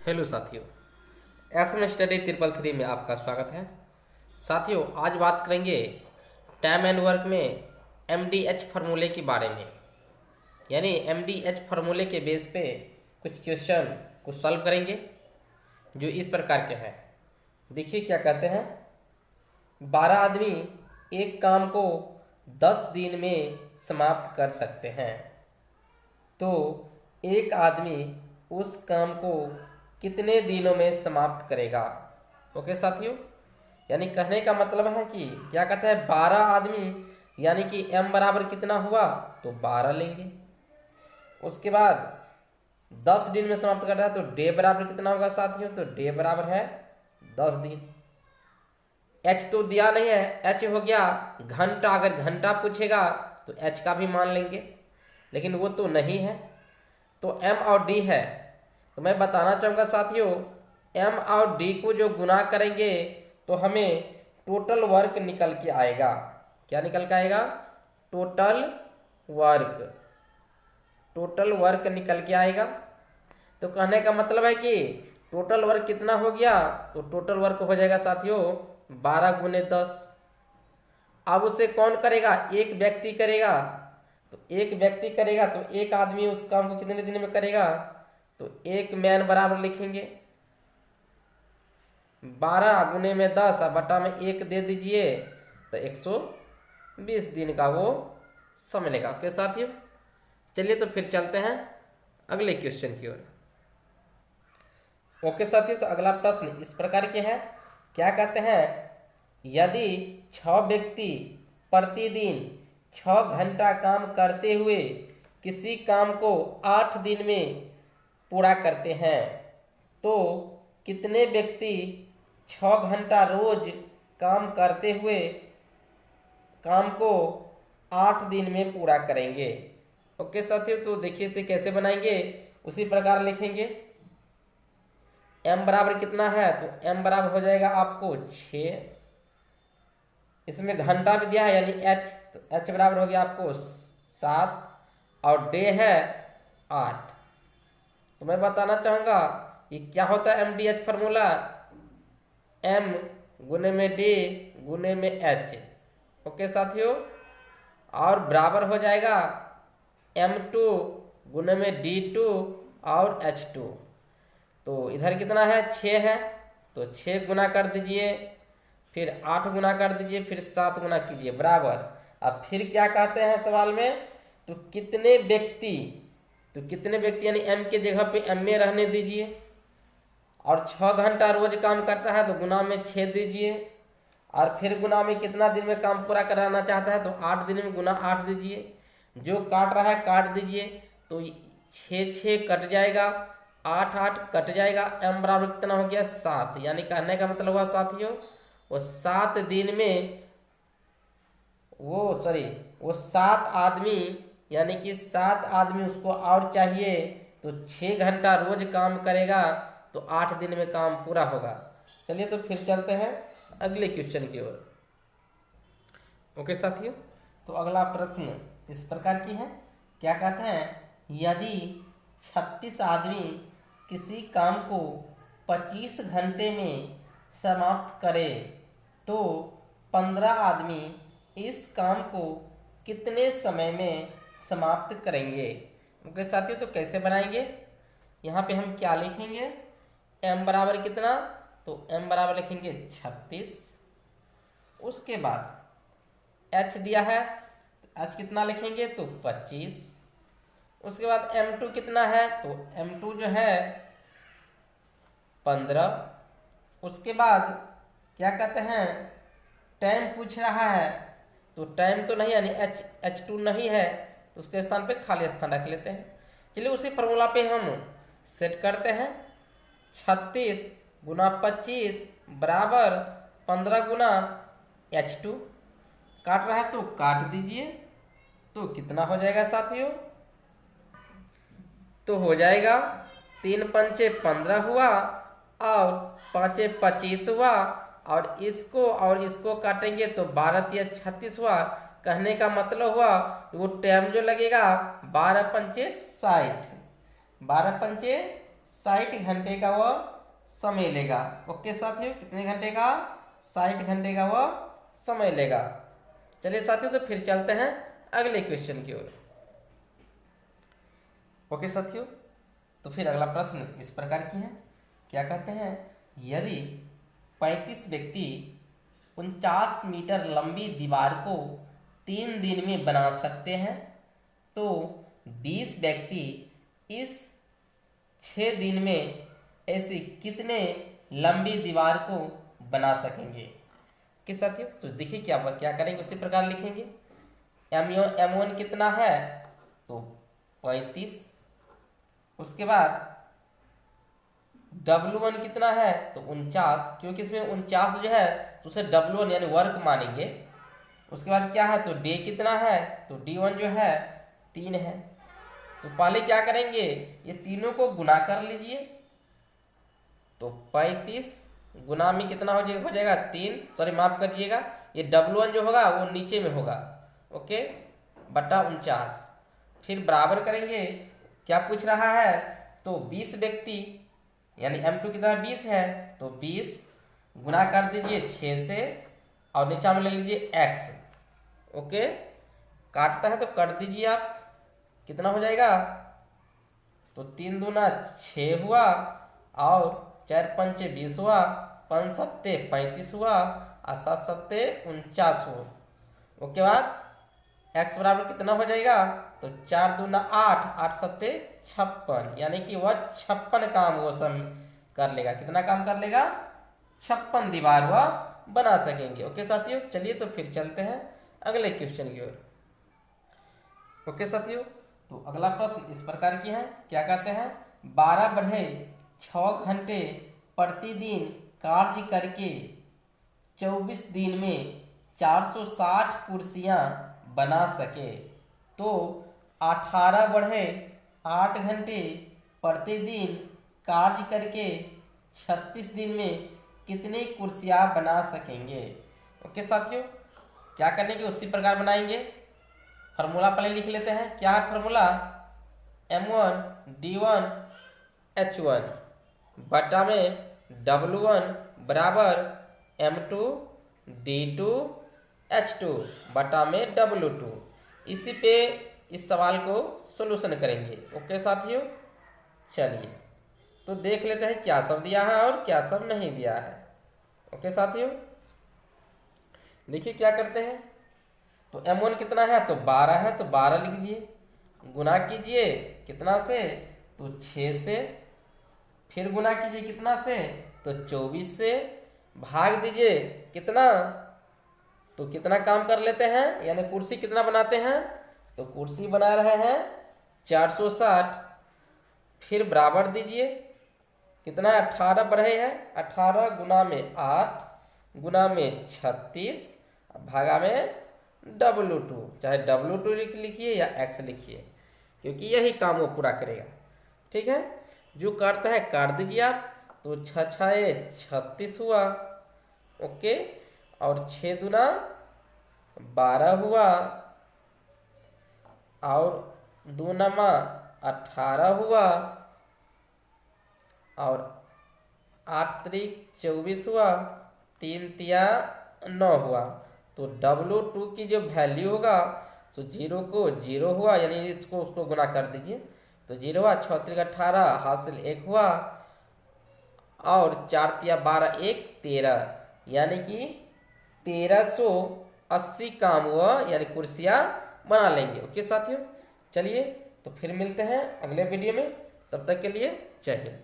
Hello साथियों, SM study 333 में आपका स्वागत है। साथियों, आज बात करेंगे टाइम एंड वर्क में एमडीएच फार्मूले के बारे में। यानी एमडीएच फार्मूले के बेस पे कुछ क्वेश्चन को सॉल्व करेंगे जो इस प्रकार के हैं। देखिए क्या कहते हैं। 12 आदमी एक काम को 10 दिन में समाप्त कर सकते हैं, तो एक आदमी उस काम को कितने दिनों में समाप्त करेगा। ओके साथियों, यानी कहने का मतलब है कि क्या कहता है 12 आदमी यानी कि m बराबर कितना हुआ तो 12 लेंगे। उसके बाद 10 दिन में समाप्त करता है तो डे बराबर कितना होगा साथियों, तो डे बराबर है 10 दिन। h तो दिया नहीं है, h हो गया घंटा। अगर घंटा पूछेगा तो h का भी मान लेंगे, लेकिन वो तो नहीं है, तो m और d है। तो मैं बताना चाहूँगा साथियों, m और d को जो गुना करेंगे तो हमें टोटल वर्क निकल के आएगा। क्या निकल के आएगा? Total work. टोटल वर्क निकल के आएगा। तो कहने का मतलब है कि टोटल वर्क कितना हो गया, तो टोटल वर्क हो जाएगा साथियों 12 गुने 10। अब उसे कौन करेगा? एक व्यक्ति करेगा। तो एक व्यक्ति करेगा तो एक आदमी उस काम को कितने दिन में करेगा, तो एक मैन बराबर लिखेंगे 12 गुने में 10 और बटा में 1 दे दीजिए तो 120 दिन का वो समय लेगा। ओके साथियों, चलिए तो फिर चलते हैं अगले क्वेश्चन की ओर। ओके साथियों, तो अगला प्रश्न इस प्रकार के है। क्या कहते हैं, यदि 6 व्यक्ति प्रतिदिन 6 घंटा काम करते हुए किसी काम को 8 दिन में पूरा करते हैं, तो कितने व्यक्ति 6 घंटा रोज काम करते हुए काम को 8 दिन में पूरा करेंगे। ओके साथियों, तो देखिए इसे कैसे बनाएंगे, उसी प्रकार लिखेंगे। m बराबर कितना है, तो m बराबर हो जाएगा आपको 6। इसमें घंटा भी दिया है यानी h, तो h बराबर हो गया आपको 7 और डे है 8। तो मैं बताना चाहूँगा ये क्या होता है एमडीएच फार्मूला, m गुने में d गुने में h। ओके साथियों, और बराबर हो जाएगा m2 गुने में d2 और h2। तो इधर कितना है 6 है, तो 6 गुना कर दीजिए, फिर 8 गुना कर दीजिए, फिर 7 गुना कीजिए बराबर। अब फिर क्या कहते हैं सवाल में, तो कितने व्यक्ति, तो कितने व्यक्ति यानी m के जगह पे m में रहने दीजिए, और 6 घंटा रोज काम करता है तो गुना में 6 दीजिए, और फिर गुना में कितना दिन में काम पूरा कराना चाहता है तो 8 दिन में गुना 8 दीजिए। जो काट रहा है काट दीजिए, तो 6 6 कट जाएगा, 8 8 कट जाएगा, m बराबर कितना हो गया 7। यानी कहने का मतलब हुआ साथियों वो 7 दिन में वो 7 आदमी यानी कि 7 आदमी उसको और चाहिए, तो 6 घंटा रोज काम करेगा तो 8 दिन में काम पूरा होगा। चलिए तो फिर चलते हैं अगले क्वेश्चन की ओर। ओके साथियों, तो अगला प्रश्न इस प्रकार की है। क्या कहते हैं, यदि 36 आदमी किसी काम को 25 घंटे में समाप्त करे, तो 15 आदमी इस काम को कितने समय में समाप्त करेंगे। ओके साथियों, तो कैसे बनाएंगे, यहाँ पे हम क्या लिखेंगे, m बराबर कितना, तो m बराबर लिखेंगे 36। उसके बाद h दिया है, h कितना लिखेंगे, तो 25। उसके बाद m2 कितना है, तो m2 जो है 15। उसके बाद क्या कहते हैं, टाइम पूछ रहा है, तो टाइम तो नहीं यानी h2 नहीं है, तो उसके स्थान पे खाली स्थान रख लेते हैं। चलिए उसी फॉर्मूला पे हम सेट करते हैं। 36 गुना 25 बराबर 15 गुना h2। काट रहा है तो काट दीजिए, तो कितना हो जाएगा साथियों, तो हो जाएगा 3 पंचे 15 हुआ और 5 25 हुआ, और इसको काटेंगे तो 12 या 36 हुआ। कहने का मतलब हुआ वो टाइम जो लगेगा 12 पंचे 60, 12 पंचे 60 घंटे का वह समय लेगा। ओके साथियों, कितने घंटे का? 60 घंटे का वह समय लेगा। चलिए साथियों, तो फिर चलते हैं अगले क्वेश्चन की ओर। ओके साथियों, तो फिर अगला प्रश्न इस प्रकार की है। क्या कहते हैं? यदि 35 व्यक्ति 49 मीटर लंबी दीवार को 3 दिन में बना सकते हैं, तो 20 व्यक्ति इस 6 दिन में ऐसी कितने लंबी दीवार को बना सकेंगे? किस साथियों, तो देखिए क्या करेंगे, उसी प्रकार लिखेंगे। M1 कितना है? तो 35। उसके बाद W1 कितना है? तो 49, क्योंकि इसमें 49 जो है तो उसे W1 यानी वर्क मानेंगे। उसके बाद क्या है? तो डे कितना है? तो D1 जो है 3 है। तो पहले क्या करेंगे, ये तीनों को गुना कर लीजिए। तो 35 गुना में कितना हो जाएगा 3, सॉरी माफ करिएगा, ये W1 जो होगा वो नीचे में होगा, ओके, बटा 49। फिर बराबर करेंगे, क्या पूछ रहा है? तो 20 व्यक्ति यानी M2 कितना 20 है, तो 20 गुना कर दीजिए 6 से और नीचा में ले लीजिए x। ओके, काटता है तो काट दीजिए आप, कितना हो जाएगा? तो 3 दूना 6 हुआ और 4 पंचे 20 हुआ, 5 सत्ते 35 हुआ और 7 सत्ते 49 हुआ। उसके बाद x बराबर कितना हो जाएगा? तो 4 दूना 8, 8 सत्ते 56, यानी कि वह 56 काम वो सब कर लेगा। कितना काम कर लेगा? 56 दीवार वह बना सकेंगे। ओके साथियों, चलिए तो फिर चलते हैं अगले क्वेश्चन की ओर। ओके साथियों, तो अगला प्रश्न इस प्रकार की है। क्या कहते हैं? 12 बढ़े 6 घंटे प्रतिदिन कार्य करके 24 दिन में 460 कुर्सियां बना सके, तो 18 बढ़े 8 घंटे प्रतिदिन कार्य करके 36 दिन में कितनी कुर्सियां बना सकेंगे? ओके साथियों, क्या करने के उसी प्रकार बनाएंगे। फार्मूला पहले लिख लेते हैं। क्या है फार्मूला? M1 D1 H1 बटा में W1 बराबर M2 D2 H2 बटा में W2। इसी पे इस सवाल को सॉल्यूशन करेंगे। ओके साथियों, चलिए तो देख लेते हैं क्या सब दिया है और क्या सब नहीं दिया है। ओके साथियों, देखिए क्या करते हैं। तो M1 कितना है? तो 12 है, तो 12 लिख दीजिए, गुना कीजिए कितना से? तो 6 से, फिर गुना कीजिए कितना से? तो 24 से, भाग दीजिए कितना? तो कितना काम कर लेते हैं, यानी कुर्सी कितना बनाते हैं? तो कुर्सी बना रहे हैं 460। फिर बराबर दीजिए कितना है? 18 बढ़े हैं, 18 गुना में 8 गुना में 36 भागा में W2, चाहे W2 लिखिए या x लिखिए, क्योंकि यही काम वो पूरा करेगा। ठीक है, जो करता है काट दीजिए आप। तो 6 6 36 हुआ, ओके, और 6 दूना 12 हुआ और 2 नमा 18 हुआ और 8 त्रिक 24 हुआ, 3 तिया 9 हुआ। तो W2 की जो वैल्यू होगा तो 0 को 0 हुआ, यानी इसको उसको गुना कर दीजिए। तो 0 हुआ, 6 त्रिक 18 हासिल 1 हुआ और 4 तिया 12 1 13, यानी कि 1380 काम हुआ, यानी कुर्सियां बना लेंगे। ओके साथियों, चलिए तो फिर मिलते हैं अगले वीडियो में, तब तक के लिए जय हिंद।